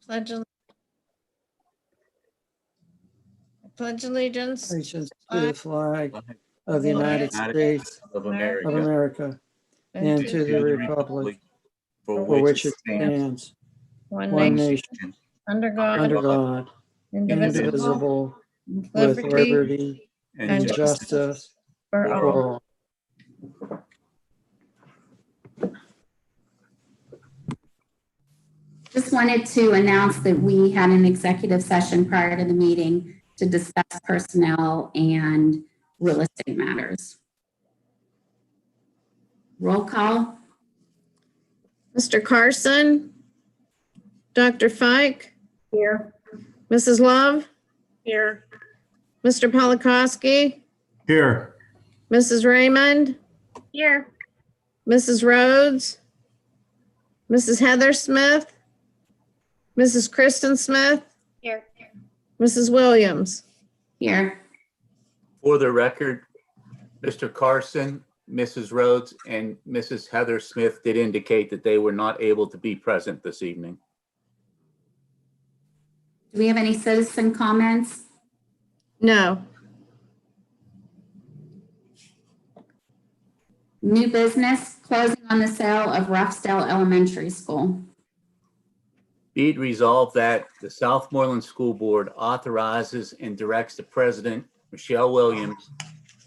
Pledge allegiance Allegiance to the flag of the United States of of America, America and to the republic for for which it stands, stands, one one nation, nation, under God, under God, indivisible, indivisible, with with liberty liberty and and justice justice for for all. all. Just wanted to announce that we had an executive session prior to the meeting to discuss personnel and real estate matters. Roll call. Mr. Carson, Dr. Fike, Here. Mrs. Love, Here. Mr. Polakowski, Here. Mrs. Raymond, Here. Mrs. Rhodes, Mrs. Heather Smith, Mrs. Kristen Smith, Here. Mrs. Williams. Here. For the record, Mr. Carson, Mrs. Rhodes, and Mrs. Heather Smith did indicate that they were not able to be present this evening. Do we have any citizen comments? No. New business, closing on the sale of Ruffsdale Elementary School. Be it resolved that the Southmoreland School Board authorizes and directs the president, Michelle Williams,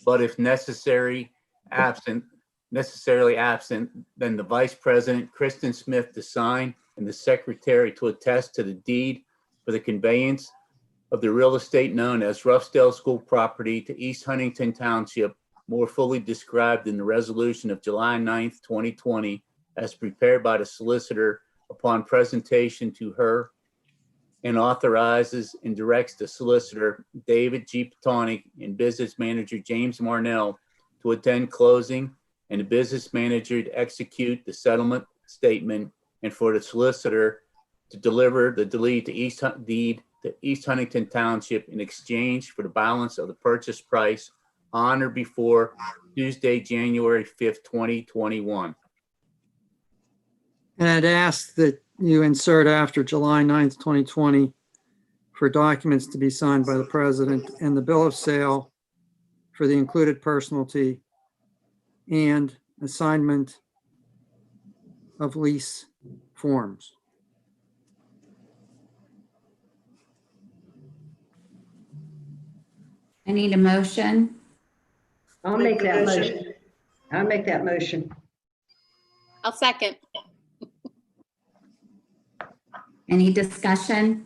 but if necessarily absent, then the vice president, Kristen Smith, to sign and the secretary to attest to the deed for the conveyance of the real estate known as Ruffsdale School property to East Huntington Township, more fully described in the resolution of July 9th, 2020, as prepared by the solicitor upon presentation to her, and authorizes and directs the solicitor, David G. Patonic, and business manager James Marnell to attend closing, and the business manager to execute the settlement statement, and for the solicitor to deliver the deed to East Huntington Township in exchange for the balance of the purchase price on or before Tuesday, January 5th, 2021. And I'd ask that you insert after July 9th, 2020 for documents to be signed by the president and the bill of sale for the included personalty and assignment of lease forms. I need a motion. I'll make that motion. I'll make that motion. I'll second. Any discussion?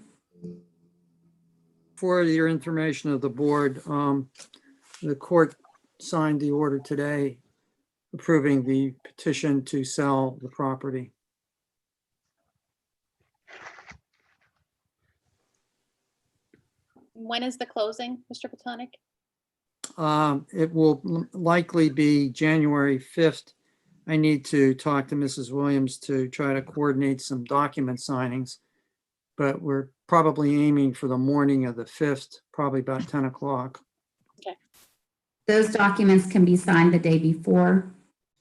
For your information of the board, the court signed the order today approving the petition to sell the property. When is the closing, Mr. Patonic? It will likely be January 5th. I need to talk to Mrs. Williams to try to coordinate some document signings, but we're probably aiming for the morning of the 5th, probably about 10 o'clock. Those documents can be signed the day before.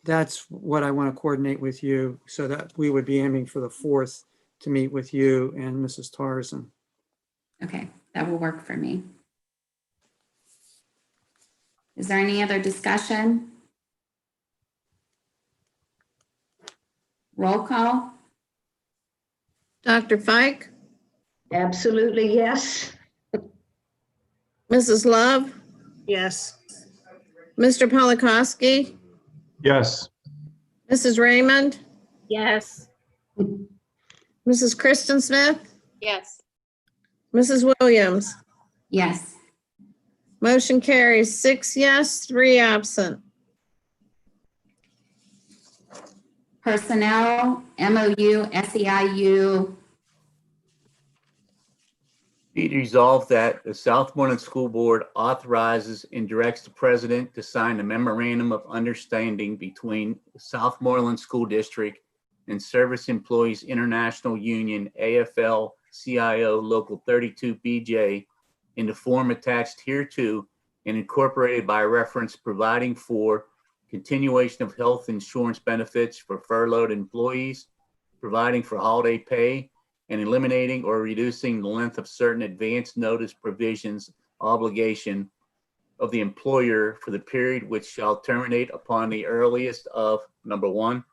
That's what I want to coordinate with you, so that we would be aiming for the 4th to meet with you and Mrs. Tarzan. Okay, that will work for me. Is there any other discussion? Roll call. Dr. Fike, Absolutely, yes. Mrs. Love, Yes. Mr. Polakowski, Yes. Mrs. Raymond, Yes. Mrs. Kristen Smith, Yes. Mrs. Williams. Yes. Motion carries 6 yes, 3 absent. Personnel, MOU, SEIU. Be it resolved that the Southmoreland School Board authorizes and directs the president to sign a memorandum of understanding between the Southmoreland School District and Service Employees International Union, AFL-CIO Local 32BJ, in the form attached hereto and incorporated by reference, providing for continuation of health insurance benefits for furloughed employees, providing for holiday pay, and eliminating or reducing the length of certain advance notice provisions obligation of the employer for the period which shall terminate upon the earliest of, number one,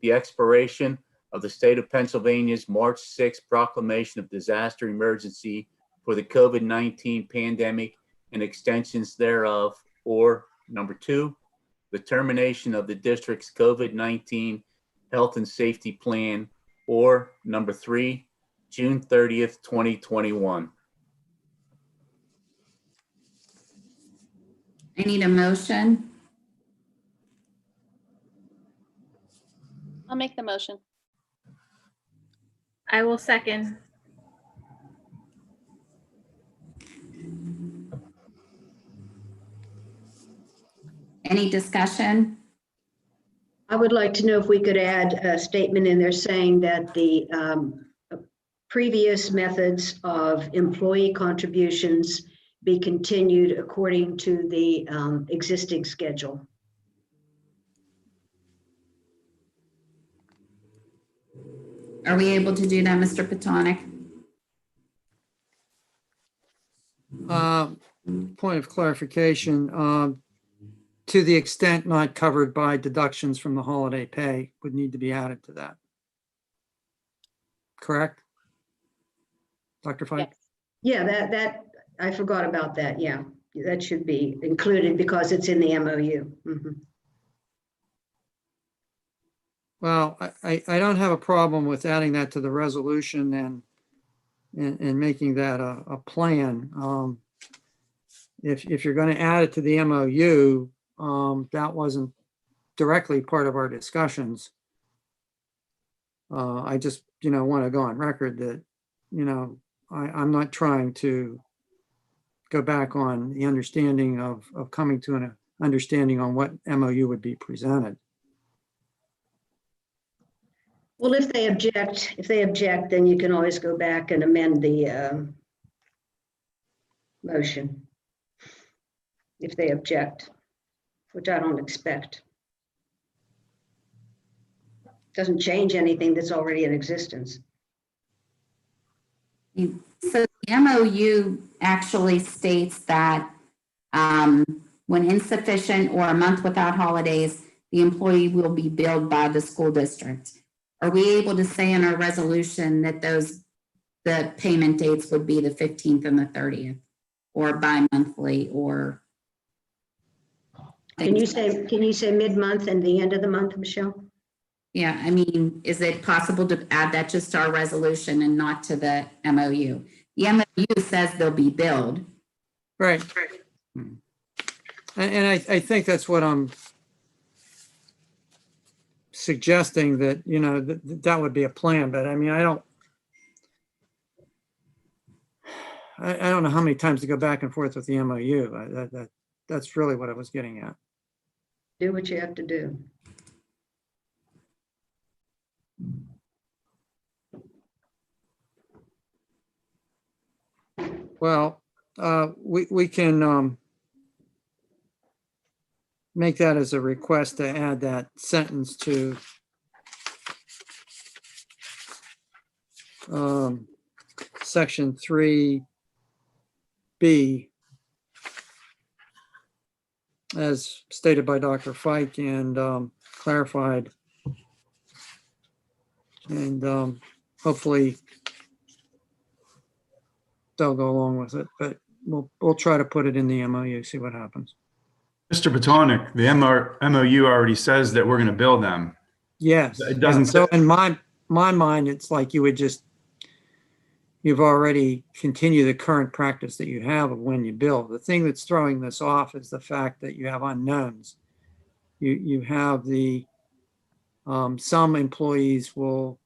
the expiration of the state of Pennsylvania's March 6th proclamation of disaster emergency for the COVID-19 pandemic and extensions thereof, or number two, the termination of the district's COVID-19 health and safety plan, or number three, June 30th, 2021. I need a motion. I'll make the motion. I will second. Any discussion? I would like to know if we could add a statement in there saying that the previous methods of employee contributions be continued according to the existing schedule. Are we able to do that, Mr. Petonic? Point of clarification, to the extent not covered by deductions from the holiday pay would need to be added to that. Correct? Dr. Fike? Yes. Yeah, that I forgot about that. Yeah, that should be included because it's in the MOU. Mhm. Well, I don't have a problem with adding that to the resolution and making that a plan. If you're going to add it to the MOU, that wasn't directly part of our discussions. I just, want to go on record that, I'm not trying to go back on the understanding of coming to an understanding on what MOU would be presented. Well, if they object, then you can always go back and amend the motion. If they object, which I don't expect. Doesn't change anything that's already in existence. So the MOU actually states that when insufficient or a month without holidays, the employee will be billed by the school district. Are we able to say in our resolution that the payment dates would be the 15th and the 30th, or bi-monthly, or? Can you say mid-month and the end of the month, Michelle? Yeah, I mean, is it possible to add that just to our resolution and not to the MOU? The MOU says they'll be billed. Right. And I think that's what I'm suggesting, that, that would be a plan, but I mean, I don't know how many times to go back and forth with the MOU. That's really what I was getting at. Do what you have to do. Well, we can make that as a request to add that sentence to section 3B as stated by Dr. Fike and clarified. And hopefully they'll go along with it, but we'll try to put it in the MOU, see what happens. Mr. Petonic, the MOU already says that we're going to bill them. Yes. It doesn't So say- in my mind, it's like you've already continued the current practice that you have of when you bill. The thing that's throwing this off is the fact that you have unknowns. You have the, some employees will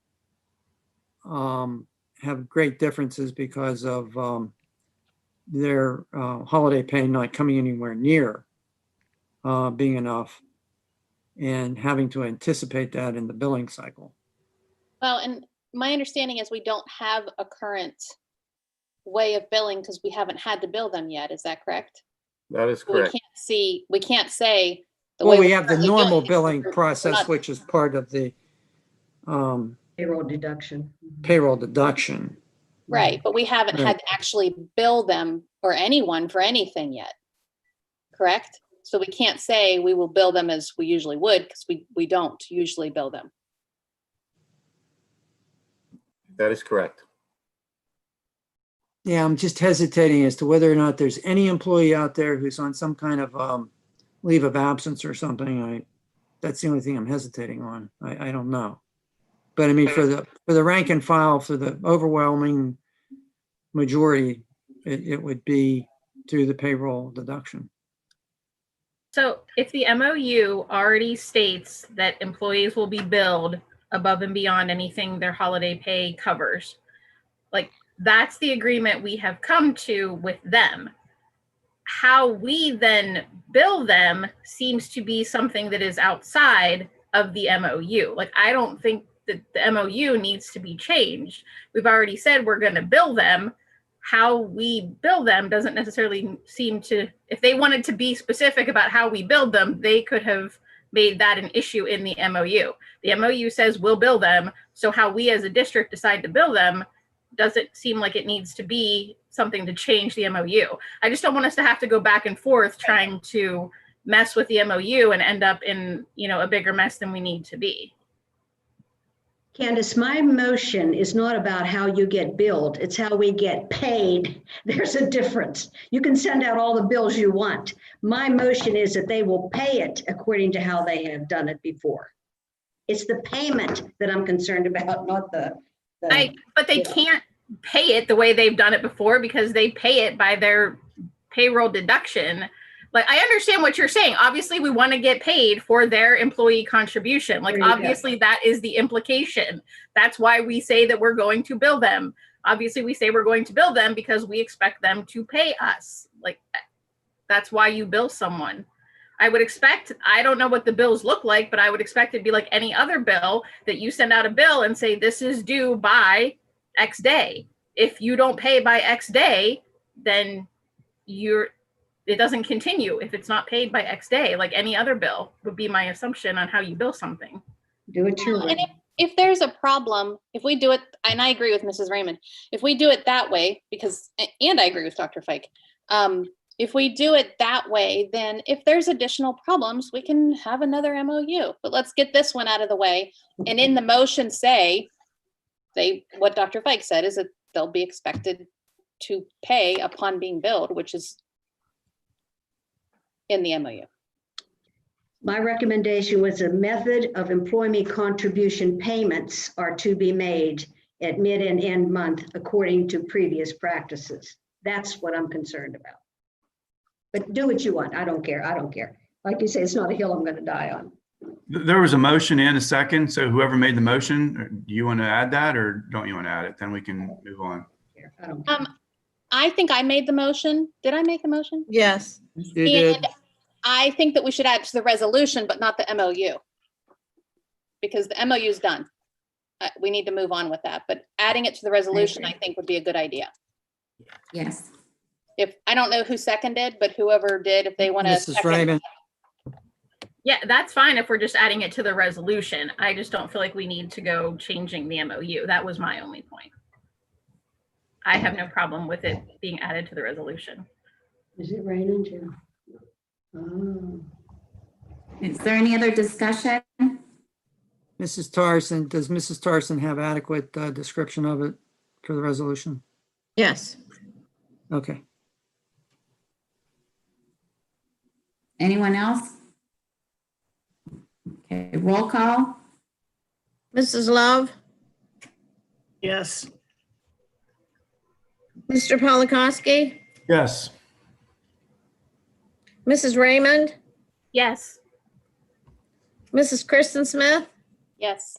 have great differences because of their holiday pay not coming anywhere near being enough, and having to anticipate that in the billing cycle. Well, and my understanding is we don't have a current way of billing because we haven't had to bill them yet. Is that correct? That is We correct. can't say. the Well, way we we're have the currently normal billing it, billing we're process, not- which is part of the Payroll deduction. payroll deduction. Right, but we haven't Right. had to actually bill them or anyone for anything yet. Correct? So we can't say we will bill them as we usually would because we don't usually bill them. That is correct. Yeah, I'm just hesitating as to whether or not there's any employee out there who's on some kind of leave of absence or something. That's the only thing I'm hesitating on. I don't know. But I mean, for the rank and file, for the overwhelming majority, it would be through the payroll deduction. So if the MOU already states that employees will be billed above and beyond anything their holiday pay covers, like that's the agreement we have come to with them. How we then bill them seems to be something that is outside of the MOU. Like, I don't think that the MOU needs to be changed. We've already said we're going to bill them. How we bill them doesn't necessarily seem to, if they wanted to be specific about how we build them, they could have made that an issue in the MOU. The MOU says we'll bill them. So how we as a district decide to bill them doesn't seem like it needs to be something to change the MOU. I just don't want us to have to go back and forth trying to mess with the MOU and end up in, a bigger mess than we need to be. Candace, my motion is not about how you get billed, it's how we get paid. There's a difference. You can send out all the bills you want. My motion is that they will pay it according to how they have done it before. It's the payment that I'm concerned about, not the But they can't pay it the way they've done it before because they pay it by their payroll deduction. Like, I understand what you're saying. Obviously, we want to get paid for their employee contribution. Like, There you go. obviously, that is the implication. That's why we say that we're going to bill them. Obviously, we say we're going to bill them because we expect them to pay us. Like, that's why you bill someone. I would expect, I don't know what the bills look like, but I would expect it to be like any other bill that you send out a bill and say, this is due by X day. If you don't pay by X day, then it doesn't continue if it's not paid by X day, like any other bill would be my assumption on how you bill something. do it your And way. if there's a problem, if we do it, and I agree with Mrs. Raymond, if we do it that way, and I agree with Dr. Fike, if we do it that way, then if there's additional problems, we can have another MOU. But let's get this one out of the way. And in the motion say what Dr. Fike said is that they'll be expected to pay upon being billed, which is in the MOU. My recommendation was a method of employee contribution payments are to be made at mid and end month according to previous practices. That's what I'm concerned about. But do what you want. I don't care. Like you say, it's not a hill I'm going to die on. There was a motion and a second, so whoever made the motion, do you want to add that or don't you want to add it? Then we can move on. I don't care. I think I made the motion. Did I make the motion? Yes. You did. And I think that we should add it to the resolution, but not the MOU. Because the MOU is done. We need to move on with that, but adding it to the resolution, I think would be a good idea. Yes. I don't know who seconded, but whoever did, if they want to. Mrs. Raymond, Yeah, that's fine if we're just adding it to the resolution. I just don't feel like we need to go changing the MOU. That was my only point. I have no problem with it being added to the resolution. Is it raining too? Oh. Is there any other discussion? Mrs. Tarson, does Mrs. Tarson have adequate description of it for the resolution? Yes. Okay. Anyone else? Okay, roll call. Mrs. Love, Yes. Mr. Polakowski, Yes. Mrs. Raymond, Yes. Mrs. Kristen Smith, Yes.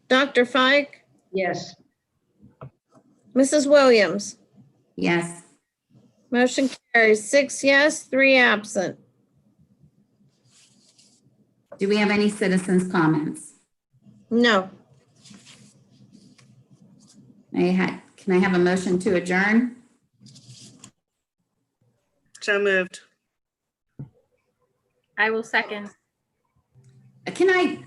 Dr. Fike, Yes, Mrs. Williams. Yes. Motion carries 6 yes, 3 absent. Do we have any citizens' comments? No. Can I have a motion to adjourn? So moved. I will second. Can I,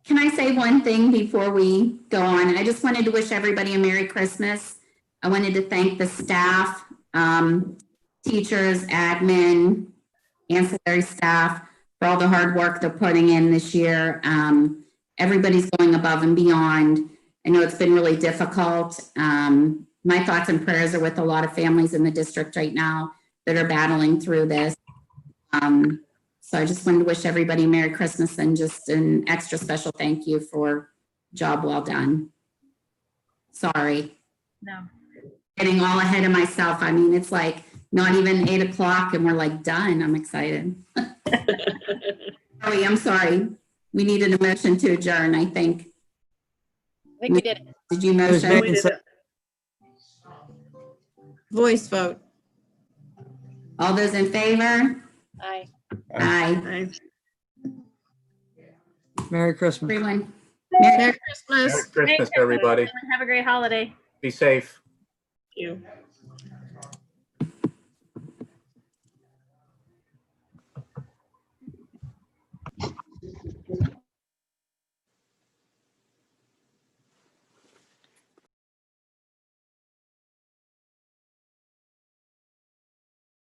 Can I say one thing before we go on? I just wanted to wish everybody a Merry Christmas. I wanted to thank the staff, teachers, admin, ancillary staff for all the hard work they're putting in this year. Everybody's going above and beyond. I know it's been really difficult. My thoughts and prayers are with a lot of families in the district right now that are battling through this. So I just wanted to wish everybody Merry Christmas and just an extra special thank you for job well done. Sorry, No. getting all ahead of myself. I mean, it's like not even 8 o'clock and we're like done. I'm excited. Oh, I'm sorry. We needed a motion to adjourn, I think. I think we did. it. Did you It was motion? made and seconded. Voice vote. All those in favor? Aye. Aye. Aye. Merry Christmas. Everyone. Merry Merry Christmas. Christmas, everybody. Have a great holiday. Be safe. You.